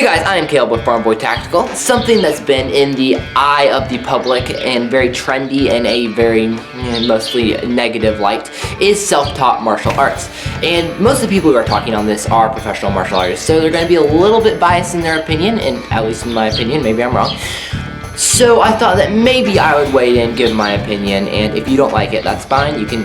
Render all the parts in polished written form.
Hey guys, I am Caleb with Farm Boy Tactical. Something that's been in the eye of the public and very trendy in a very mostly negative light is self-taught martial arts. And most of the people who are talking on this are professional martial artists, so they're going to be a little bit biased in their opinion, and at least in my opinion, maybe I'm wrong. So I thought that maybe I would weigh in, give my opinion, and if you don't like it, that's fine. You can,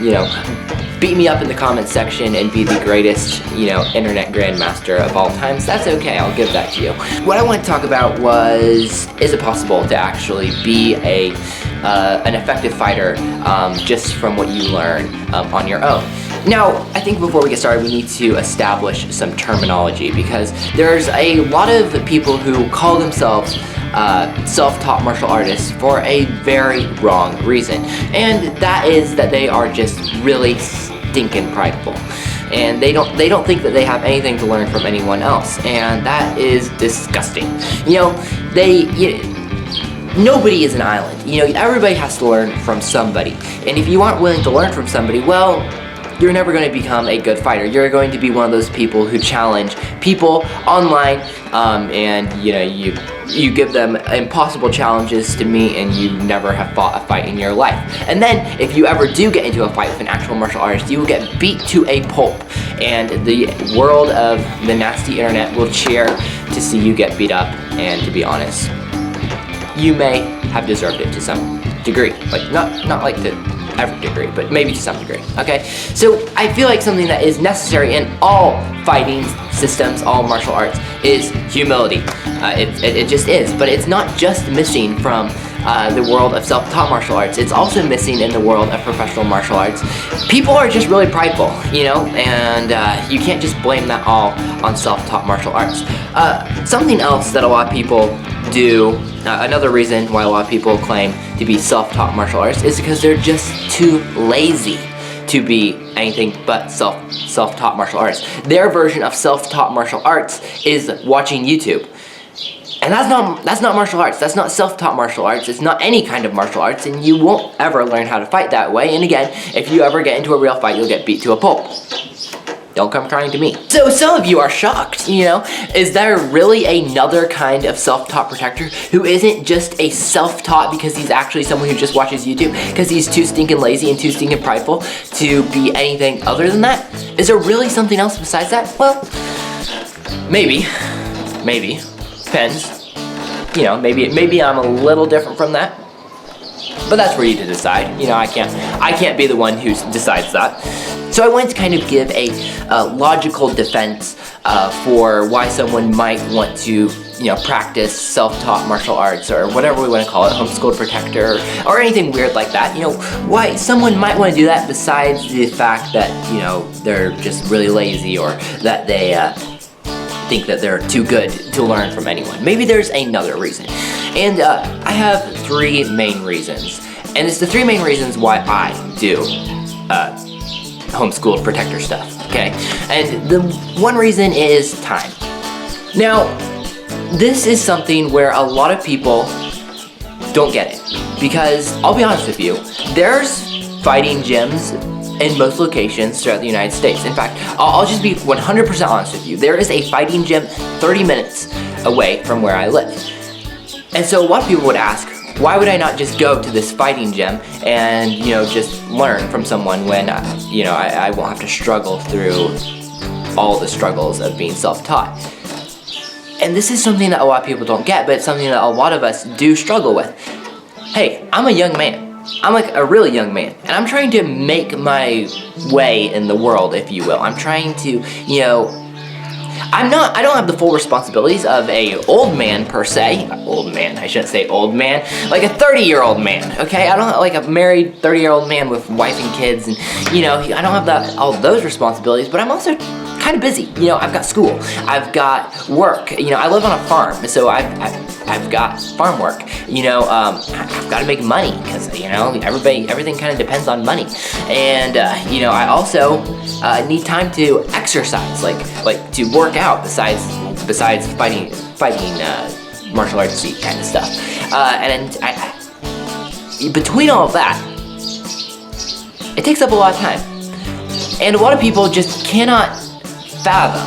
beat me up in the comments section and be the greatest, internet grandmaster of all times. That's okay, I'll give that to you. What I want to talk about was, is it possible to actually be an effective fighter just from what you learn on your own? Now, I think before we get started, we need to establish some terminology, because there's a lot of people who call themselves self-taught martial artists for a very wrong reason, and that is that they are just really stinking prideful, and they don't think that they have anything to learn from anyone else, and that is disgusting. Nobody is an island. Everybody has to learn from somebody, and if you aren't willing to learn from somebody, well, you're never going to become a good fighter. You're going to be one of those people who challenge people online, and you give them impossible challenges to meet, and you never have fought a fight in your life. And then, if you ever do get into a fight with an actual martial artist, you will get beat to a pulp, and the world of the nasty internet will cheer to see you get beat up. And to be honest, you may have deserved it to some degree, like not like to every degree, but maybe to some degree, okay? So I feel like something that is necessary in all fighting systems, all martial arts, is humility. It just is, but it's not just missing from the world of self-taught martial arts. It's also missing in the world of professional martial arts. People are just really prideful, and you can't just blame that all on self-taught martial arts. Something else that a lot of people do, another reason why a lot of people claim to be self-taught martial artists is because they're just too lazy to be anything but self-taught martial artists. Their version of self-taught martial arts is watching YouTube. And that's not martial arts. That's not self-taught martial arts. It's not any kind of martial arts, and you won't ever learn how to fight that way. And again, if you ever get into a real fight, you'll get beat to a pulp. Don't come trying to me. So some of you are shocked, Is there really another kind of self-taught protector who isn't just a self-taught because he's actually someone who just watches YouTube because he's too stinking lazy and too stinking prideful to be anything other than that? Is there really something else besides that? Well, maybe. Depends. Maybe I'm a little different from that. But that's for you to decide. I can't be the one who decides that. So I wanted to kind of give a logical defense for why someone might want to, practice self-taught martial arts, or whatever we want to call it, homeschooled protector, or anything weird like that. Why someone might want to do that besides the fact that, they're just really lazy, or that they think that they're too good to learn from anyone. Maybe there's another reason. And I have three main reasons. And it's the three main reasons why I do homeschooled protector stuff, okay? And the one reason is time. Now, this is something where a lot of people don't get it. Because, I'll be honest with you, there's fighting gyms in most locations throughout the United States. In fact, I'll just be 100% honest with you. There is a fighting gym 30 minutes away from where I live. And so a lot of people would ask, why would I not just go to this fighting gym and, just learn from someone when, I won't have to struggle through all the struggles of being self-taught? And this is something that a lot of people don't get, but it's something that a lot of us do struggle with. Hey, I'm a young man. I'm like a really young man, and I'm trying to make my way in the world, if you will. I'm trying to, I don't have the full responsibilities of a old man per se. Old man, I shouldn't say old man. Like a 30-year-old man, okay? I don't like a married 30-year-old man with wife and kids, and, I don't have all those responsibilities, but I'm also kind of busy. I've got school, I've got work, I live on a farm, so I've got farm work, I've got to make money, because, everything kind of depends on money, and, I also need time to exercise, like to work out, besides fighting martial arts kind of stuff, and between all of that, it takes up a lot of time, and a lot of people just cannot fathom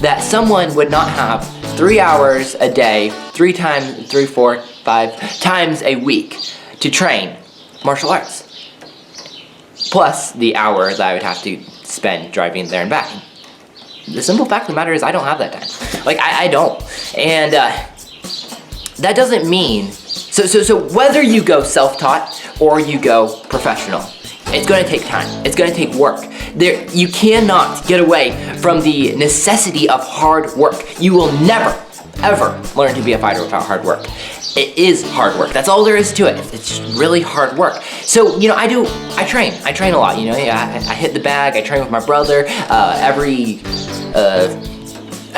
that someone would not have 3 hours a day, 3, 4, 5 times a week to train martial arts. Plus the hour that I would have to spend driving there and back. The simple fact of the matter is I don't have that time. Like, I don't. And that doesn't mean, so whether you go self-taught or you go professional, it's going to take time. It's going to take work. You cannot get away from the necessity of hard work. You will never, ever learn to be a fighter without hard work. It is hard work. That's all there is to it. It's really hard work. So, you know, I train a lot, you know. I hit the bag. I train with my brother.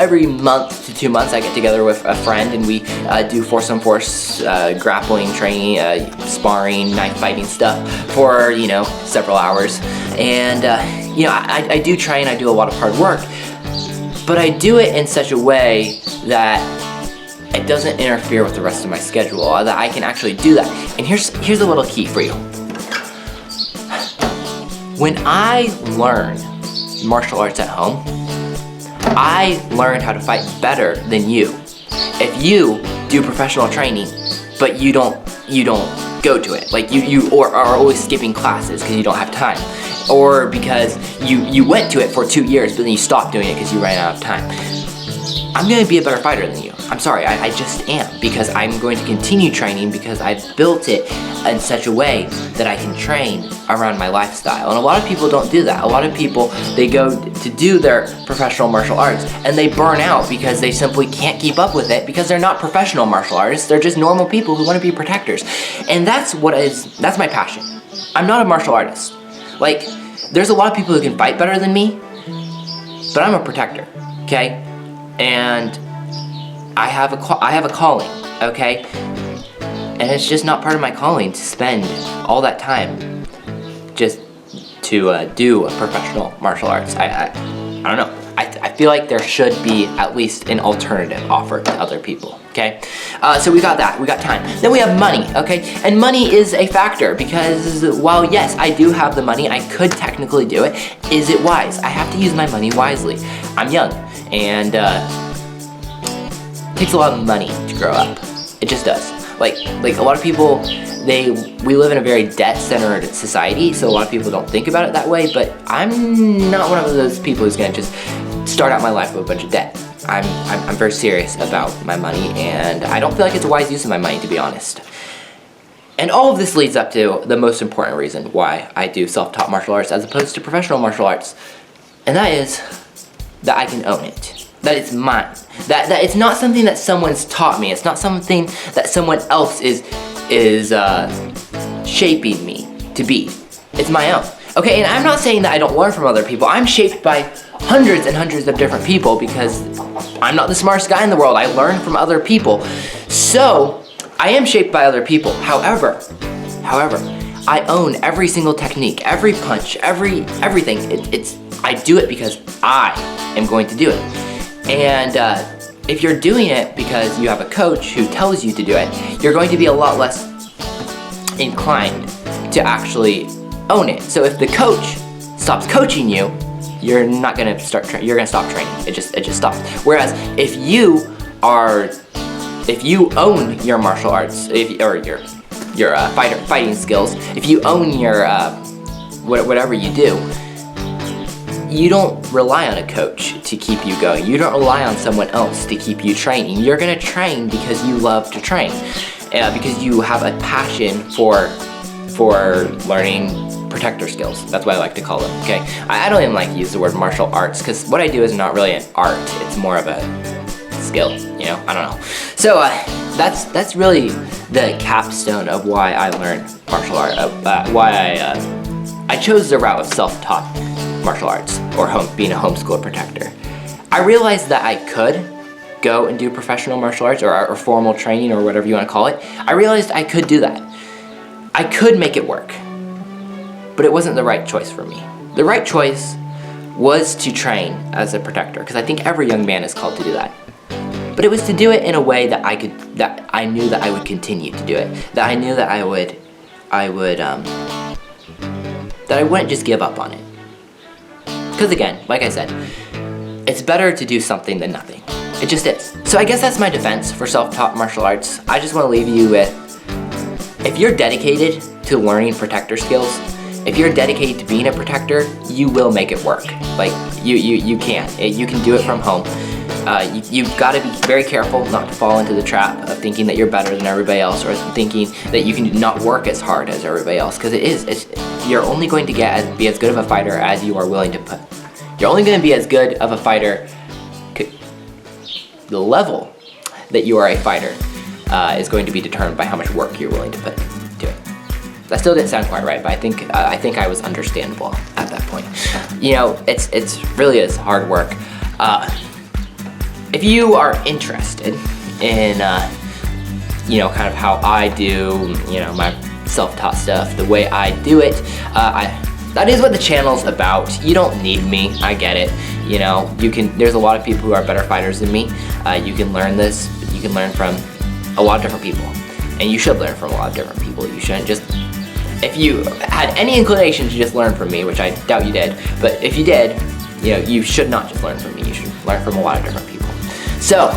Every month to 2 months I get together with a friend and we do force on force grappling training, sparring, knife fighting stuff for, you know, several hours. And, you know, I do train, I do a lot of hard work, but I do it in such a way that it doesn't interfere with the rest of my schedule, that I can actually do that. And here's a little key for you. When I learn martial arts at home, I learn how to fight better than you. If you do professional training, but you don't go to it, like you are always skipping classes because you don't have time, or because you went to it for 2 years but then you stopped doing it because you ran out of time, I'm going to be a better fighter than you. I'm sorry, I just am, because I'm going to continue training because I've built it in such a way that I can train around my lifestyle. And a lot of people don't do that. A lot of people, they go to do their professional martial arts and they burn out because they simply can't keep up with it because they're not professional martial artists. They're just normal people who want to be protectors. And that's my passion. I'm not a martial artist. Like, there's a lot of people who can fight better than me, but I'm a protector, okay? And I have a calling, okay? And it's just not part of my calling to spend all that time just to do a professional martial arts. I don't know. I feel like there should be at least an alternative offered to other people, okay? So we got that, we got time. Then we have money, okay? And money is a factor because while yes, I do have the money, I could technically do it, is it wise? I have to use my money wisely. I'm young and it takes a lot of money to grow up. It just does. Like a lot of people, we live in a very debt-centered society, so a lot of people don't think about it that way, but I'm not one of those people who's gonna just start out my life with a bunch of debt. I'm very serious about my money, and I don't feel like it's a wise use of my money, to be honest. And all of this leads up to the most important reason why I do self-taught martial arts as opposed to professional martial arts, and that is that I can own it. That it's mine. That it's not something that someone's taught me. It's not something that someone else is shaping me to be. It's my own. Okay, and I'm not saying that I don't learn from other people. I'm shaped by hundreds and hundreds of different people because I'm not the smartest guy in the world. I learn from other people. So, I am shaped by other people. However, I own every single technique, every punch, everything. I do it because I am going to do it. And if you're doing it because you have a coach who tells you to do it, you're going to be a lot less inclined to actually own it. So if the coach stops coaching you, you're not gonna you're gonna stop training. It just stops. Whereas if you own your martial arts, or your fighting skills, if you own your whatever you do, you don't rely on a coach to keep you going. You don't rely on someone else to keep you training. You're gonna train because you love to train, because you have a passion for learning protector skills. That's what I like to call them, okay? I don't even like to use the word martial arts because what I do is not really an art. It's more of a skill, you know? I don't know. So that's really the capstone of why I learned martial art, why I chose the route of self-taught martial arts, or being a homeschool protector. I realized that I could go and do professional martial arts or formal training or whatever you want to call it. I realized I could do that. I could make it work, but it wasn't the right choice for me. The right choice was to train as a protector, because I think every young man is called to do that. But it was to do it in a way that I knew that I would continue to do it, that I knew that I wouldn't just give up on it. Because again, like I said, it's better to do something than nothing. It just is. So I guess that's my defense for self-taught martial arts. I just want to leave you with, if you're dedicated to learning protector skills, if you're dedicated to being a protector, you will make it work. Like, you can. You can do it from home. You've got to be very careful not to fall into the trap of thinking that you're better than everybody else, or thinking that you can not work as hard as everybody else, because you're only going to be as good of a fighter as you are willing to put. You're only going to be as good of a fighter, the level that you are a fighter is going to be determined by how much work you're willing to put to it. That still didn't sound quite right, but I think I was understandable at that point. You know, it's really is hard work. If you are interested in, you know, kind of how I do, you know, my self-taught stuff, the way I do it, that is what the channel's about. You don't need me, I get it. You know, there's a lot of people who are better fighters than me. You can learn this, you can learn from a lot of different people. And you should learn from a lot of different people. You shouldn't just, if you had any inclination to just learn from me, which I doubt you did, but if you did, you know, you should not just learn from me, you should learn from a lot of different people. So,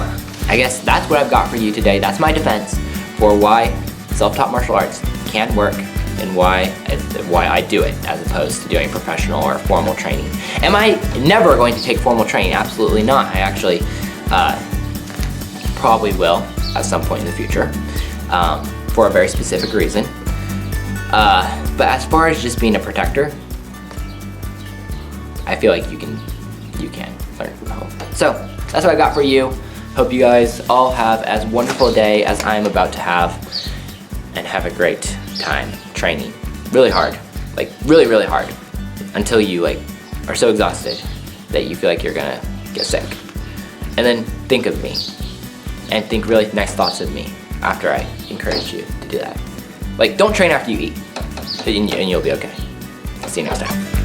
I guess that's what I've got for you today. That's my defense for why self-taught martial arts can work and why I do it as opposed to doing professional or formal training. Am I never going to take formal training? Absolutely not. I actually probably will at some point in the future for a very specific reason. But as far as just being a protector, I feel like you can learn from home. So that's what I got for you. Hope you guys all have as wonderful a day as I'm about to have, and have a great time training. Really hard, like really, really hard, until you like are so exhausted that you feel like you're gonna get sick. And then think of me, and think really nice thoughts of me after I encourage you to do that. Like, don't train after you eat, and you'll be okay. See you next time.